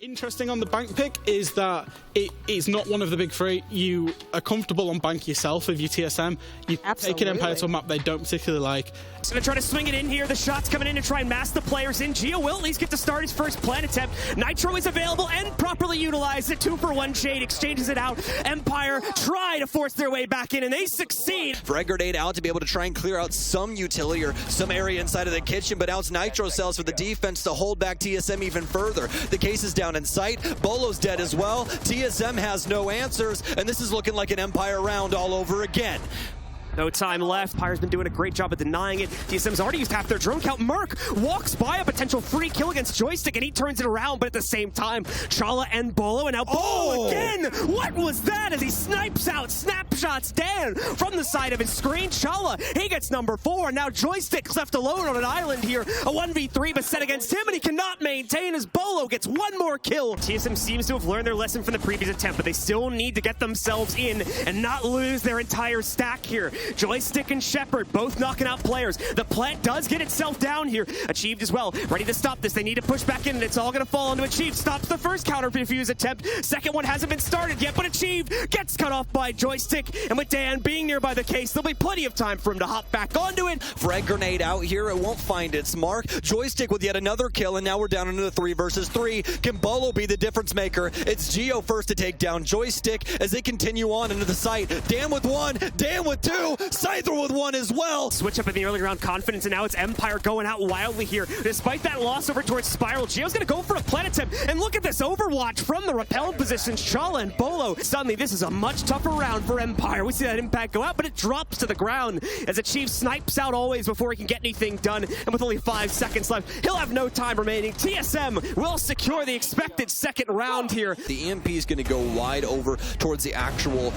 Interesting on the bank pick is that it's not one of the big three. You are comfortable on bank yourself with your TSM. You take an Empire to a map they don't particularly like. He's going to try to swing it in here. The shot's coming in to try and mask the players in. Geo will at least get to start his first plant attempt. Nitro is available and properly utilized. The 2-for-1 shade exchanges it out. Empire try to force their way back in, and they succeed. Frag grenade out to be able to try and clear out some utility or some area inside of the kitchen, but now it's Nitro cells for the defense to hold back TSM even further. The case is down in sight. Bolo's dead as well. TSM has no answers, and this is looking like an Empire round all over again. No time left. Empire's been doing a great job of denying it. TSM's already used half their drone count. Merc walks by a potential free kill against Joystick, and he turns it around, but at the same time, Chala and Bolo, and now Bolo again! What was that as he snipes out, snapshots Dan from the side of his screen? Chala, he gets number 4, and now Joystick's left alone on an island here. A 1v3 but set against him, and he cannot maintain as Bolo gets one more kill. TSM seems to have learned their lesson from the previous attempt, but they still need to get themselves in and not lose their entire stack here. Joystick and Shepard both knocking out players. The plant does get itself down here. Achieved as well. Ready to stop this. They need to push back in, and it's all going to fall onto Achieved. Stops the first counter defuse attempt. Second one hasn't been started yet, but Achieved gets cut off by Joystick. And with Dan being nearby the case, there'll be plenty of time for him to hop back onto it. Frag grenade out here. It won't find its mark. Joystick with yet another kill, and now we're down into the 3 versus 3. Can Bolo be the difference maker? It's Geo first to take down Joystick as they continue on into the site. Dan with 1, Dan with 2, Scyther with 1 as well. Switch up in the early round confidence, and now it's Empire going out wildly here. Despite that loss over towards Spiral, Geo's going to go for a plant attempt, and look at this overwatch from the repelled positions. Chala and Bolo. Suddenly, this is a much tougher round for Empire. We see that impact go out, but it drops to the ground as Achieve snipes out always before he can get anything done, and with only 5 seconds left, he'll have no time remaining. TSM will secure the expected second round here. The EMP is going to go wide over towards the actual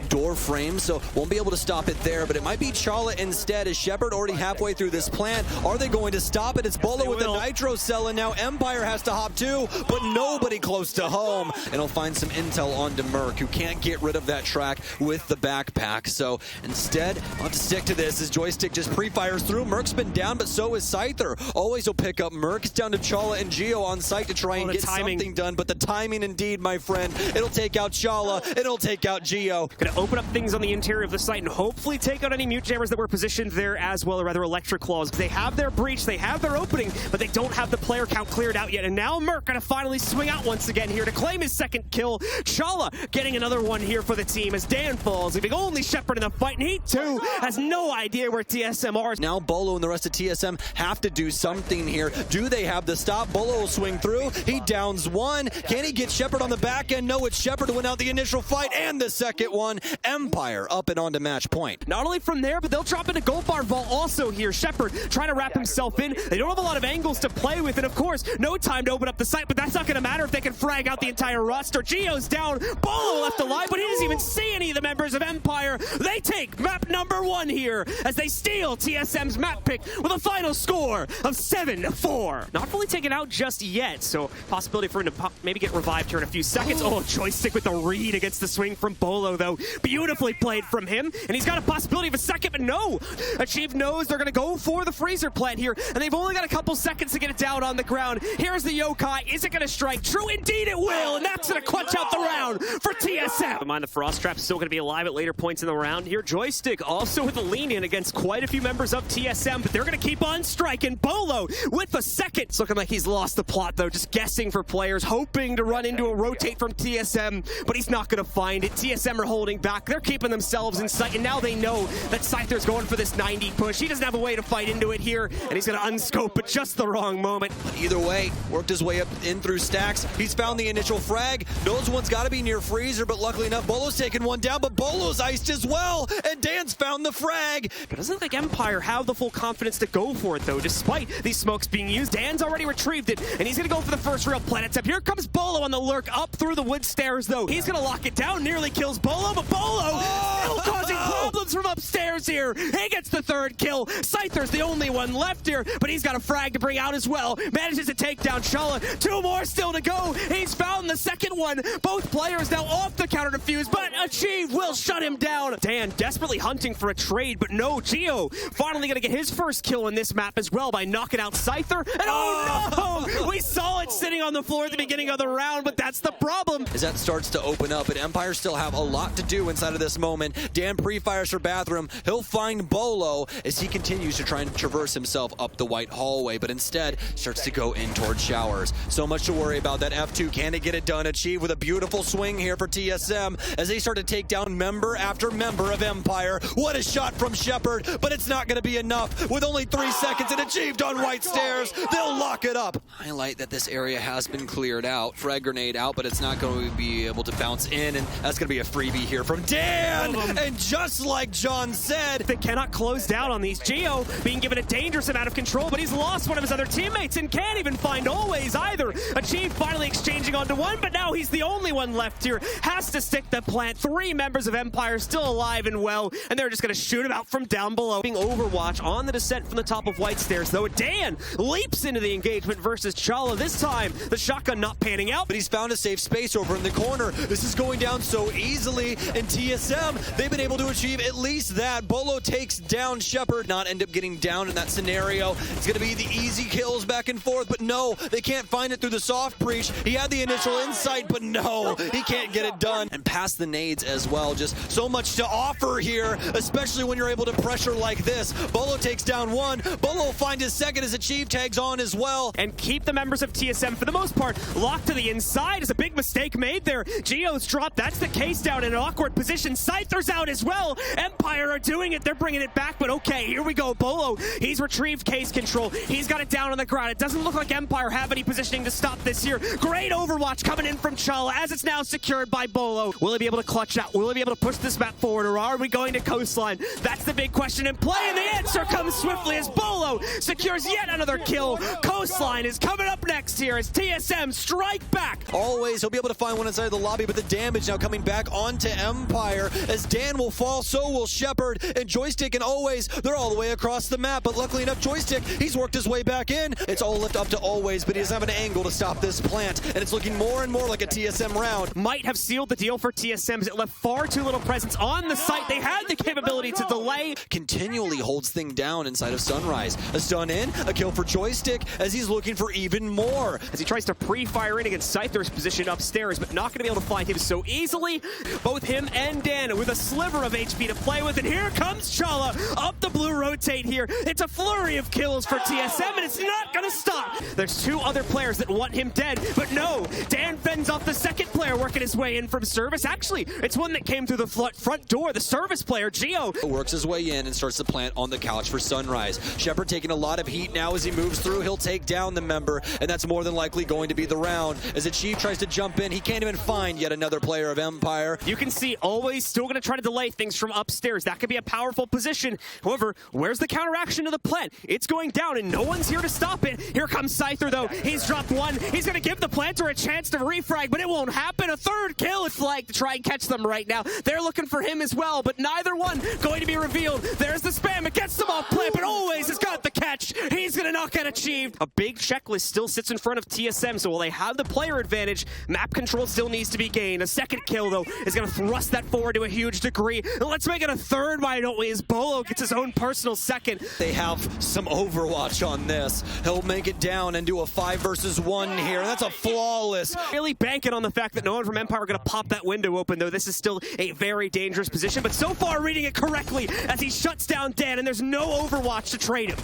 door frame, so won't be able to stop it there, but it might be Chala instead. Is Shepard already halfway through this plant? Are they going to stop it? It's Bolo with the Nitro cell, and now Empire has to hop too, but nobody close to home. And he'll find some intel onto Merc, who can't get rid of that track with the backpack. So instead, I'll have to stick to this as Joystick just pre-fires through. Merc's been down, but so is Scyther. Always will pick up Merc. It's down to Chala and Geo on site to try and get something done, but the timing indeed, my friend. It'll take out Chala, it'll take out Geo. Gonna open up things on the interior of the site and hopefully take out any mute jammers that were positioned there as well, or rather electric claws. They have their breach, they have their opening, but they don't have the player count cleared out yet. And now Merc gonna finally swing out once again here to claim his second kill. Chala getting another one here for the team as Dan falls, leaving only Shepard in the fight, and he too has no idea where TSM are. Now Bolo and the rest of TSM have to do something here. Do they have the stop? Bolo will swing through. He downs 1. Can he get Shepard on the back end? No, it's Shepard who went out the initial fight and the second one. Empire up and on to match point. Not only from there, but they'll drop into Gold Bar Vault also here. Shepard trying to wrap himself in. They don't have a lot of angles to play with, and of course, no time to open up the site, but that's not going to matter if they can frag out the entire roster. Geo's down, Bolo left alive, but he doesn't even see any of the members of Empire. They take map number 1 here as they steal TSM's map pick with a final score of 7-4. Not fully taken out just yet, so possibility for him to maybe get revived here in a few seconds. Oh, Joystick with the read against the swing from Bolo, though. Beautifully played from him, and he's got a possibility of a second, but no. Achieve knows they're going to go for the freezer plant here, and they've only got a couple seconds to get it down on the ground. Here's the Yokai. Is it going to strike? True, indeed it will, and that's going to clutch out the round for TSM. Mind the Frost Trap's still going to be alive at later points in the round here. Joystick also with a lean in against quite a few members of TSM, but they're going to keep on striking. Bolo with the second. It's looking like he's lost the plot, though, just guessing for players, hoping to run into a rotate from TSM, but he's not going to find it. TSM are holding back. They're keeping themselves in sight, and now they know that Scyther's going for this 90 push. He doesn't have a way to fight into it here, and he's going to unscope at just the wrong moment. Either way, worked his way up in through stacks. He's found the initial frag. Knows one's got to be near freezer, but luckily enough, Bolo's taken one down, but Bolo's iced as well, and Dan's found the frag. It doesn't look like Empire have the full confidence to go for it, though, despite these smokes being used. Dan's already retrieved it, and he's going to go for the first real planet step. Here comes Bolo on the lurk up through the wood stairs, though. He's going to lock it down, nearly kills Bolo, but Bolo still causing problems from upstairs here. He gets the third kill. Scyther's the only one left here, but he's got a frag to bring out as well. Manages to take down Chala. 2 more still to go. He's found the second one. Both players now off the counter defuse, but Achieve will shut him down. Dan desperately hunting for a trade, but no, Geo finally gonna get his first kill in this map as well by knocking out Scyther. And oh no! We saw it sitting on the floor at the beginning of the round, but that's the problem. As that starts to open up, but Empire still have a lot to do inside of this moment. Dan pre-fires for Bathroom. He'll find Bolo as he continues to try and traverse himself up the white hallway, but instead starts to go in towards Showers. So much to worry about. That F2, can it get it done? Achieve with a beautiful swing here for TSM as they start to take down member after member of Empire. What a shot from Shepard, but it's not going to be enough. With only 3 seconds and Achieved on white stairs, they'll lock it up. Highlight that this area has been cleared out. Frag grenade out, but it's not going to be able to bounce in, and that's going to be a freebie here from Dan. And just like John said, they cannot close down on these. Geo being given a dangerous amount of control, but he's lost one of his other teammates and can't even find Always either. Achieve finally exchanging onto one, but now he's the only one left here. Has to stick the plant. 3 members of Empire still alive and well, and they're just going to shoot him out from down below. Being Overwatch on the descent from the top of white stairs, though. Dan leaps into the engagement versus Chala. This time, the shotgun not panning out, but he's found a safe space over in the corner. This is going down so easily, and TSM, they've been able to achieve at least that. Bolo takes down Shepard, not end up getting down in that scenario. It's going to be the easy kills back and forth, but no, they can't find it through the soft breach. He had the initial insight, but no, he can't get it done. And past the nades as well. Just so much to offer here, especially when you're able to pressure like this. Bolo takes down one. Bolo will find his second as Achieve tags on as well. And keep the members of TSM, for the most part, locked to the inside. Is a big mistake made there. Geo's dropped. That's the case down in an awkward position. Scyther's out as well. Empire are doing it. They're bringing it back, but okay, here we go. Bolo, he's retrieved case control. He's got it down on the ground. It doesn't look like Empire have any positioning to stop this here. Great Overwatch coming in from Chala as it's now secured by Bolo. Will he be able to clutch out? Will he be able to push this map forward, or are we going to coastline? That's the big question in play, and the answer comes swiftly as Bolo secures yet another kill. Coastline is coming up next here as TSM strike back. Always, he'll be able to find one inside of the lobby, but the damage now coming back onto Empire as Dan will fall, so will Shepard, and Joystick and Always, they're all the way across the map, but luckily enough, Joystick, he's worked his way back in. It's all left up to Always, but he doesn't have an angle to stop this plant, and it's looking more and more like a TSM round. Might have sealed the deal for TSM as it left far too little presence on the site. They had the capability to delay. Continually holds thing down inside of Sunrise. A stun in, a kill for Joystick as he's looking for even more. As he tries to pre-fire in against Scyther's position upstairs, but not going to be able to find him so easily. Both him and Dan with a sliver of HP to play with, and here comes Chala up the blue rotate here. It's a flurry of kills for TSM, and it's not going to stop. There's 2 other players that want him dead, but no, Dan fends off the second player working his way in from service. Actually, it's one that came through the front door, the service player, Geo. Works his way in and starts to plant on the couch for Sunrise. Shepard taking a lot of heat now as he moves through. He'll take down the member, and that's more than likely going to be the round. As Achieve tries to jump in, he can't even find yet another player of Empire. You can see Always still going to try to delay things from upstairs. That could be a powerful position. However, where's the counteraction to the plant? It's going down, and no one's here to stop it. Here comes Scyther, though. He's dropped one. He's going to give the planter a chance to refrag, but it won't happen. A third kill is flagged to try and catch them right now. They're looking for him as well, but neither one going to be revealed. There's the spam. It gets them off plant, but Always has got the catch. He's going to knock out Achieved. A big checklist still sits in front of TSM, so while they have the player advantage, map control still needs to be gained. A second kill, though, is going to thrust that forward to a huge degree. Let's make it a third, why don't we, as Bolo gets his own personal second. They have some Overwatch on this. He'll make it down and do a 5 versus 1 here. That's a flawless. Really banking on the fact that no one from Empire are going to pop that window open, though this is still a very dangerous position, but so far reading it correctly as he shuts down Dan, and there's no Overwatch to trade him.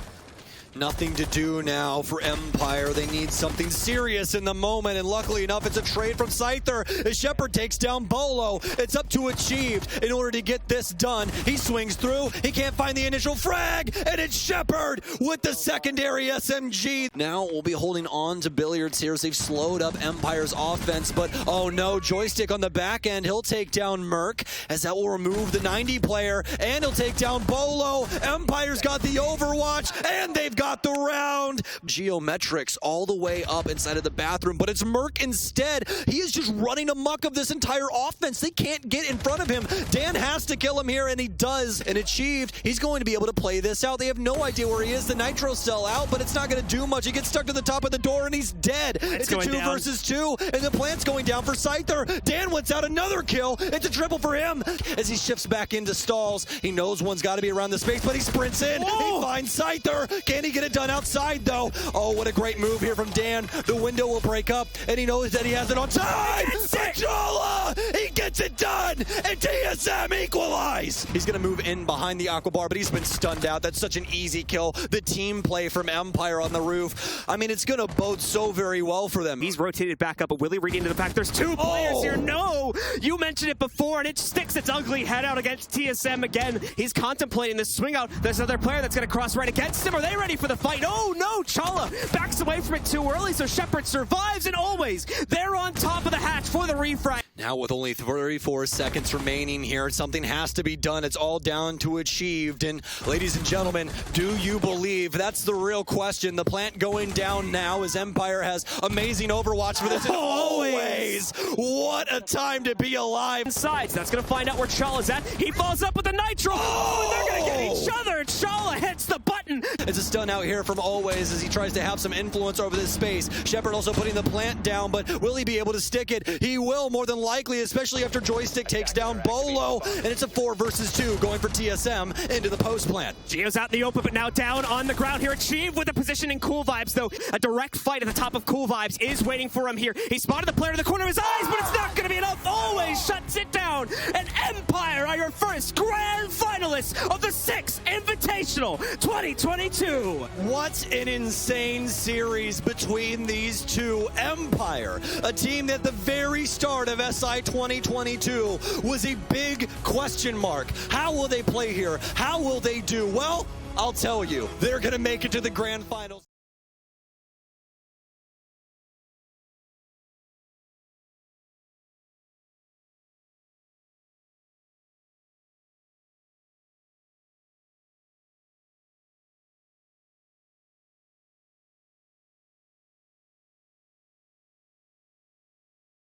Nothing to do now for Empire. They need something serious in the moment, and luckily enough, it's a trade from Scyther as Shepard takes down Bolo. It's up to Achieved in order to get this done. He swings through. He can't find the initial frag, and it's Shepard with the secondary SMG. Now we'll be holding on to Billiards here as they've slowed up Empire's offense, but oh no, Joystick on the back end. He'll take down Merc as that will remove the 90 player, and he'll take down Bolo. Empire's got the Overwatch, and they've got got the round. Geometrics all the way up inside of the bathroom, but it's Merc instead. He is just running amok of this entire offense. They can't get in front of him. Dan has to kill him here, and he does. And Achieved, he's going to be able to play this out. They have no idea where he is. The Nitro's still out, but it's not going to do much. He gets stuck to the top of the door, and he's dead. It's a 2 versus 2, and the plant's going down for Scyther. Dan wants out another kill. It's a triple for him. As he shifts back into stalls, he knows one's got to be around the space, but he sprints in. He finds Scyther. Can he get it done outside, though? Oh, what a great move here from Dan. The window will break up, and he knows that he has it on time. Chala! He gets it done, and TSM equalize. He's going to move in behind the Aqua Bar, but he's been stunned out. That's such an easy kill. The team play from Empire on the roof. I mean, it's going to bode so very well for them. He's rotated back up, but Willie reading into the pack. There's 2 players here. No! You mentioned it before, and it sticks its ugly head out against TSM again. He's contemplating this swing out. There's another player that's going to cross right against him. Are they ready for the fight? Oh, no! Chala backs away from it too early, so Shepard survives, and always they're on top of the hatch for the refrag. Now with only 34 seconds remaining here, something has to be done. It's all down to Achieved. And ladies and gentlemen, do you believe? That's the real question. The plant going down now as Empire has amazing Overwatch for this. And always, what a time to be alive. Sides, that's going to find out where Chala's at. He falls up with the Nitro. And they're going to get each other. Chala hits the button. It's a stun out here from Always as he tries to have some influence over this space. Shepard also putting the plant down, but will he be able to stick it? He will, more than likely, especially after Joystick takes down Bolo, and it's a 4 versus 2 going for TSM into the post plant. Gio's out in the open, but now down on the ground here. Achieved with a position in Cool Vibes, though. A direct fight at the top of Cool Vibes is waiting for him here. He spotted the player in the corner of his eyes, but it's not going to be enough. Always shuts it down. And Empire are your first grand finalists of the Six Invitational 2022. What an insane series between these two. Empire, a team that at the very start of SI 2022 was a big question mark. How will they play here? How will they do? Well, I'll tell you, they're going to make it to the grand finals.